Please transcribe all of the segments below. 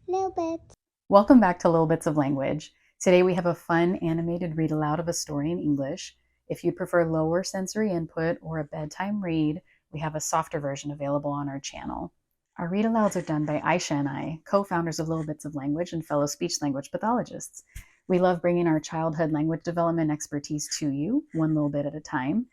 Little bit. Welcome back to Little Bits of Language. Today we have a fun animated read aloud of a story in English. If you prefer lower sensory input or a bedtime read, we have a softer version available on our channel. Our read alouds are done by Aisha and I, co-founders of Little Bits of Language and fellow speech language pathologists. We love bringing our childhood language development expertise to you, one little bit at a time.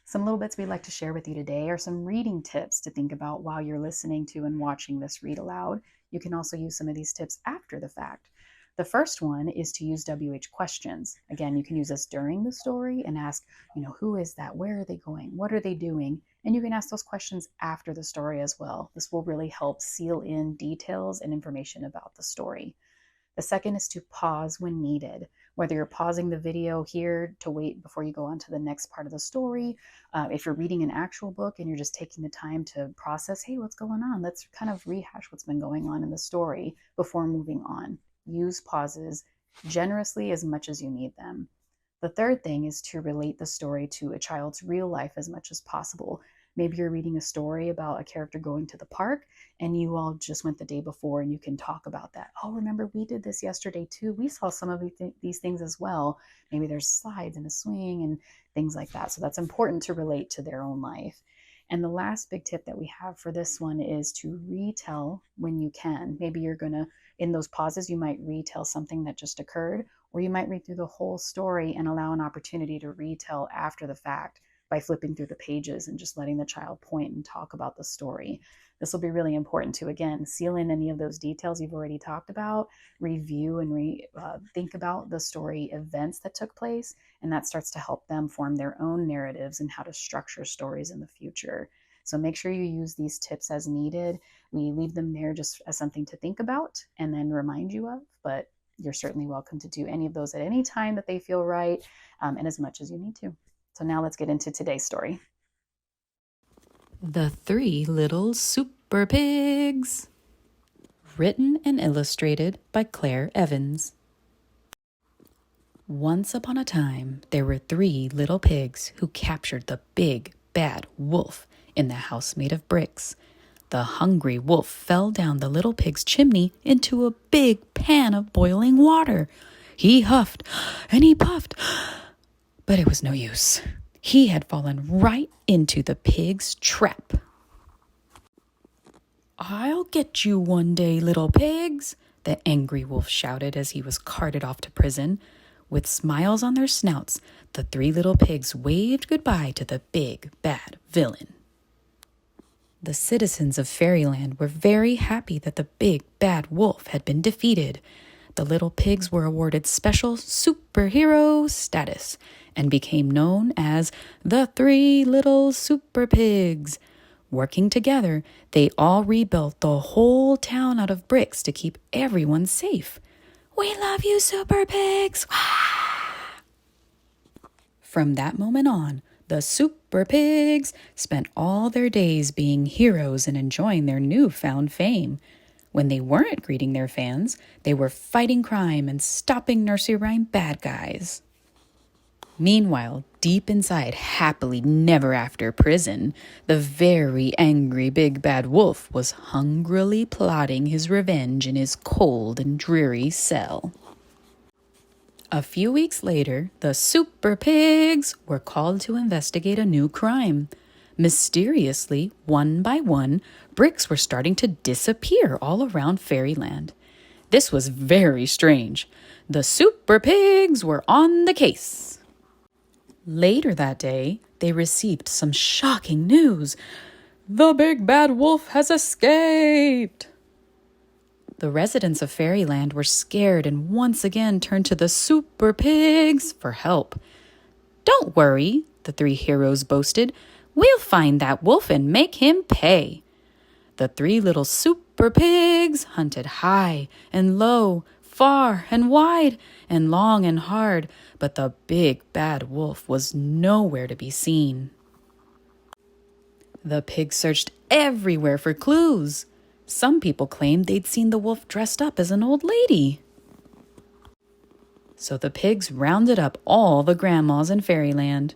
Some little bits we'd like to share with you today are some reading tips to think about while you're listening to and watching this read aloud. You can also use some of these tips after the fact. The first one is to use WH questions. Again, you can use this during the story and ask, who is that? Where are they going? What are they doing? And you can ask those questions after the story as well. This will really help seal in details and information about the story. The second is to pause when needed, whether you're pausing the video here to wait before you go on to the next part of the story. If you're reading an actual book and you're just taking the time to process, hey, what's going on? Let's kind of rehash what's been going on in the story before moving on. Use pauses generously as much as you need them. The third thing is to relate the story to a child's real life as much as possible. Maybe you're reading a story about a character going to the park and you all just went the day before and you can talk about that. Oh, remember we did this yesterday too. We saw some of these things as well. Maybe there's slides and a swing and things like that. So that's important to relate to their own life. And the last big tip that we have for this one is to retell when you can. Maybe you're going to, in those pauses, you might retell something that just occurred, or you might read through the whole story and allow an opportunity to retell after the fact by flipping through the pages and just letting the child point and talk about the story. This will be really important to, again, seal in any of those details you've already talked about, review and think about the story events that took place, and that starts to help them form their own narratives and how to structure stories in the future. So make sure you use these tips as needed. We leave them there just as something to think about and then remind you of, but you're certainly welcome to do any of those at any time that they feel right, and as much as you need to. So now let's get into today's story. The Three Little SUPERPIGS. Written and illustrated by Claire Evans. Once upon a time, there were 3 little pigs who captured the big, bad wolf in the house made of bricks. The hungry wolf fell down the little pig's chimney into a big pan of boiling water. He huffed and he puffed, but it was no use. He had fallen right into the pig's trap. "I'll get you one day, little pigs," the angry wolf shouted as he was carted off to prison. With smiles on their snouts, the 3 little pigs waved goodbye to the big, bad villain. The citizens of Fairyland were very happy that the big, bad wolf had been defeated. The little pigs were awarded special superhero status and became known as the 3 Little SUPERPIGS. Working together, they all rebuilt the whole town out of bricks to keep everyone safe. "We love you, SUPERPIGS!" From that moment on, the SUPERPIGS spent all their days being heroes and enjoying their newfound fame. When they weren't greeting their fans, they were fighting crime and stopping nursery rhyme bad guys. Meanwhile, deep inside happily never after prison, the very angry big bad wolf was hungrily plotting his revenge in his cold and dreary cell. A few weeks later, the SUPERPIGS were called to investigate a new crime. Mysteriously, one by one, bricks were starting to disappear all around Fairyland. This was very strange. The SUPERPIGS were on the case. Later that day, they received some shocking news. "The big bad wolf has escaped!" The residents of Fairyland were scared and once again turned to the SUPERPIGS for help. "Don't worry," the 3 heroes boasted. "We'll find that wolf and make him pay." The 3 little SUPERPIGS hunted high and low, far and wide, and long and hard, but the big bad wolf was nowhere to be seen. The pigs searched everywhere for clues. Some people claimed they'd seen the wolf dressed up as an old lady. So the pigs rounded up all the grandmas in Fairyland.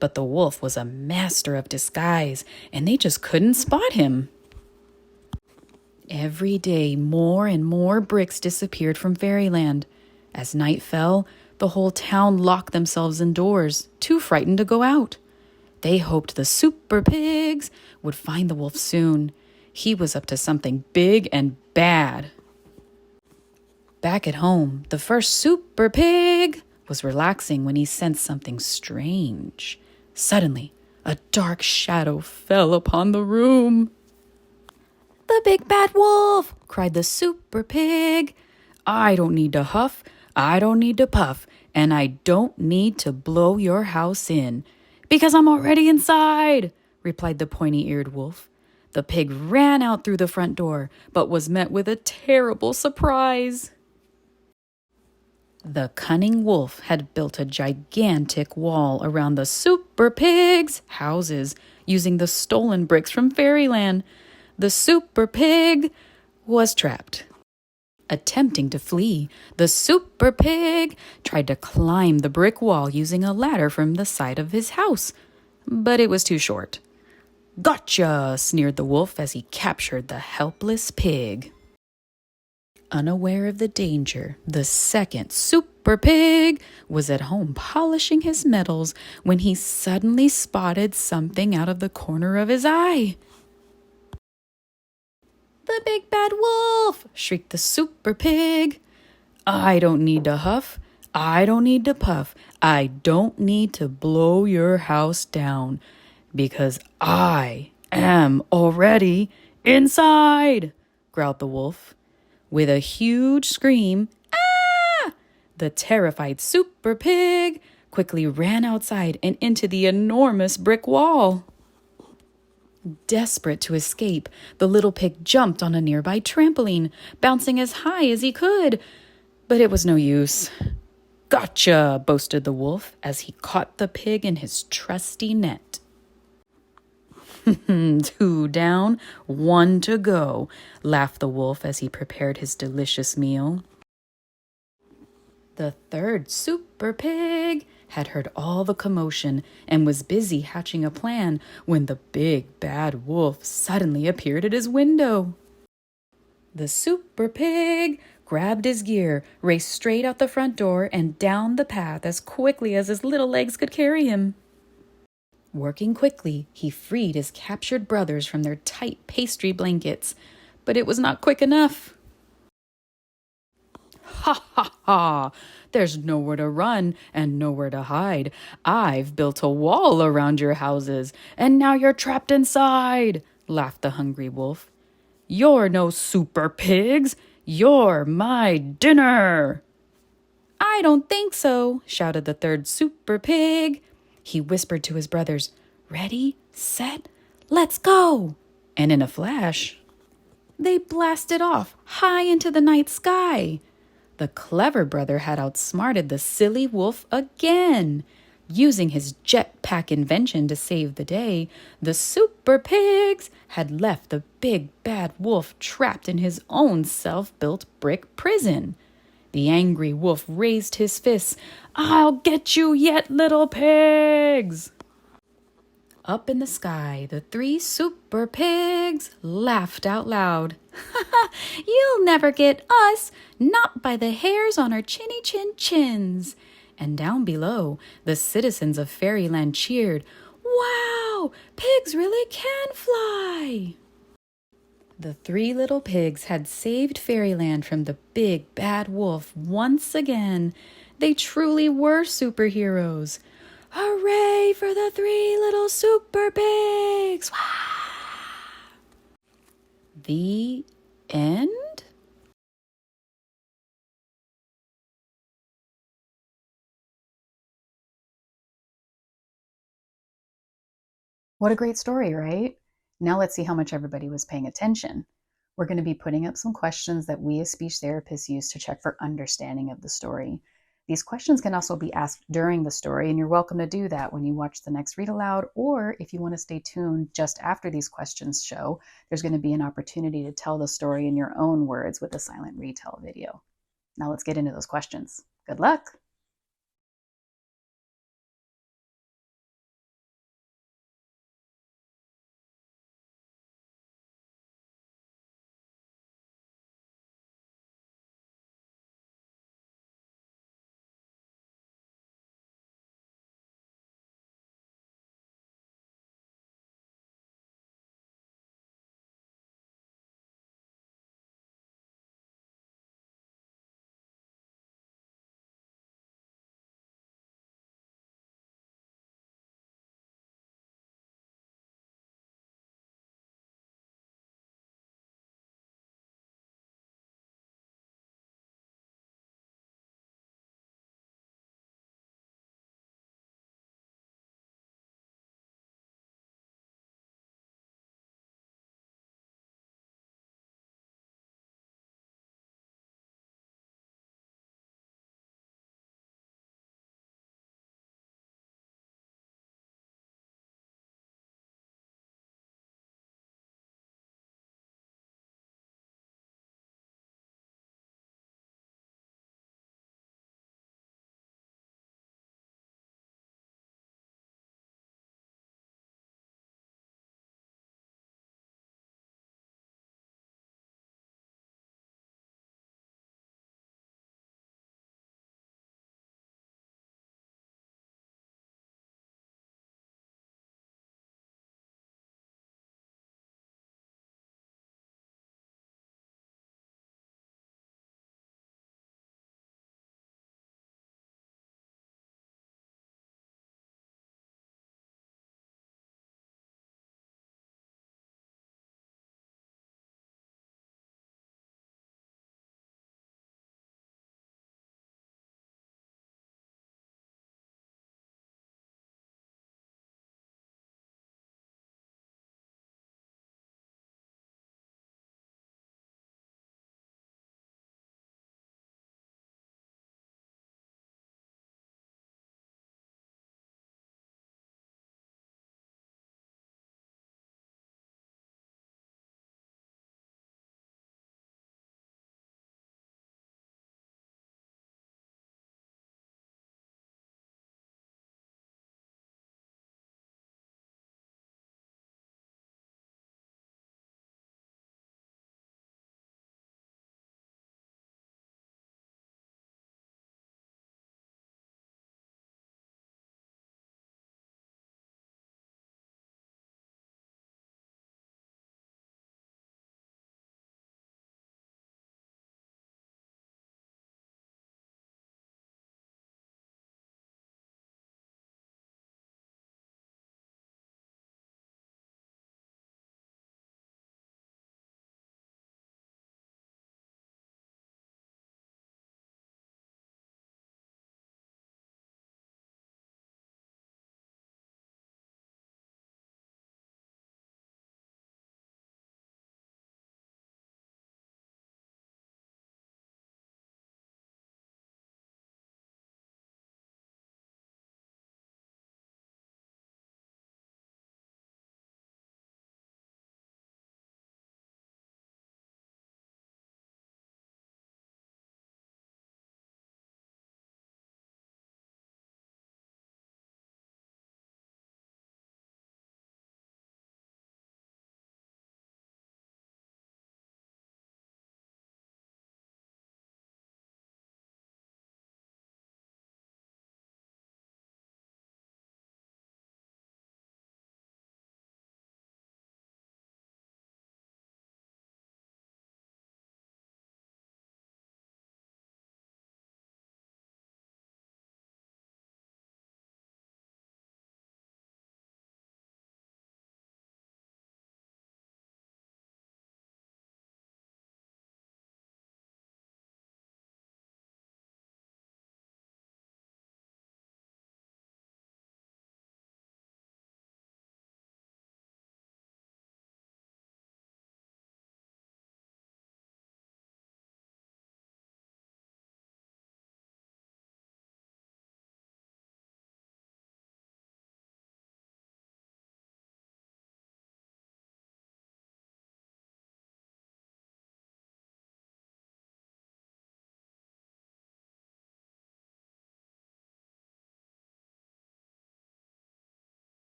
But the wolf was a master of disguise, and they just couldn't spot him. Every day, more and more bricks disappeared from fairyland. As night fell, the whole town locked themselves indoors, too frightened to go out. They hoped the super pigs would find the wolf soon. He was up to something big and bad. Back at home, the first super pig was relaxing when he sensed something strange. Suddenly, a dark shadow fell upon the room. "The big bad wolf!" cried the super pig. "I don't need to huff, I don't need to puff, and I don't need to blow your house in, because I'm already inside," replied the pointy-eared wolf. The pig ran out through the front door, but was met with a terrible surprise. The cunning wolf had built a gigantic wall around the super pigs' houses using the stolen bricks from fairyland. The super pig was trapped. Attempting to flee, the super pig tried to climb the brick wall using a ladder from the side of his house, but it was too short. "Gotcha!" sneered the wolf as he captured the helpless pig. Unaware of the danger, the second super pig was at home polishing his metals when he suddenly spotted something out of the corner of his eye. "The big bad wolf!" shrieked the super pig. "I don't need to huff, I don't need to puff, I don't need to blow your house down, because I am already inside," growled the wolf. With a huge scream, "Ah!" the terrified super pig quickly ran outside and into the enormous brick wall. Desperate to escape, the little pig jumped on a nearby trampoline, bouncing as high as he could. But it was no use. "Gotcha!" boasted the wolf as he caught the pig in his trusty net. "Two down, one to go," laughed the wolf as he prepared his delicious meal. The third super pig had heard all the commotion and was busy hatching a plan when the big bad wolf suddenly appeared at his window. The super pig grabbed his gear, raced straight out the front door and down the path as quickly as his little legs could carry him. Working quickly, he freed his captured brothers from their tight pastry blankets, but it was not quick enough. "Ha ha ha! There's nowhere to run and nowhere to hide. I've built a wall around your houses, and now you're trapped inside," laughed the hungry wolf. "You're no super pigs. You're my dinner." "I don't think so," shouted the third super pig. He whispered to his brothers, "Ready, set, let's go!" And in a flash, they blasted off high into the night sky. The clever brother had outsmarted the silly wolf again. Using his jetpack invention to save the day, the super pigs had left the big bad wolf trapped in his own self-built brick prison. The angry wolf raised his fists. "I'll get you yet, little pigs!" Up in the sky, the three super pigs laughed out loud. "You'll never get us, not by the hairs on our chinny chin chins." And down below, the citizens of Fairyland cheered, "Wow, pigs really can fly!" The three little pigs had saved Fairyland from the big bad wolf once again. They truly were superheroes. Hooray for the three little super pigs! The end? What a great story, right? Now let's see how much everybody was paying attention. We're going to be putting up some questions that we as speech therapists use to check for understanding of the story. These questions can also be asked during the story, and you're welcome to do that when you watch the next read aloud, or if you want to stay tuned just after these questions show, there's going to be an opportunity to tell the story in your own words with a silent retell video. Now let's get into those questions. Good luck!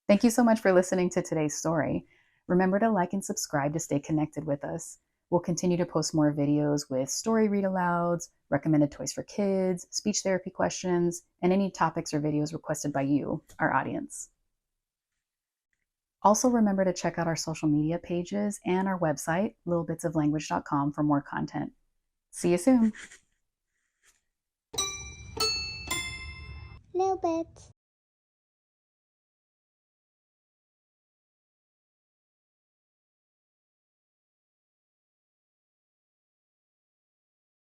Thank you so much for listening to today's story. Remember to like and subscribe to stay connected with us. We'll continue to post more videos with story read alouds, recommended toys for kids, speech therapy questions, and any topics or videos requested by you, our audience. Also, remember to check out our social media pages and our website, littlebitsoflanguage.com, for more content. See you soon. Little bit.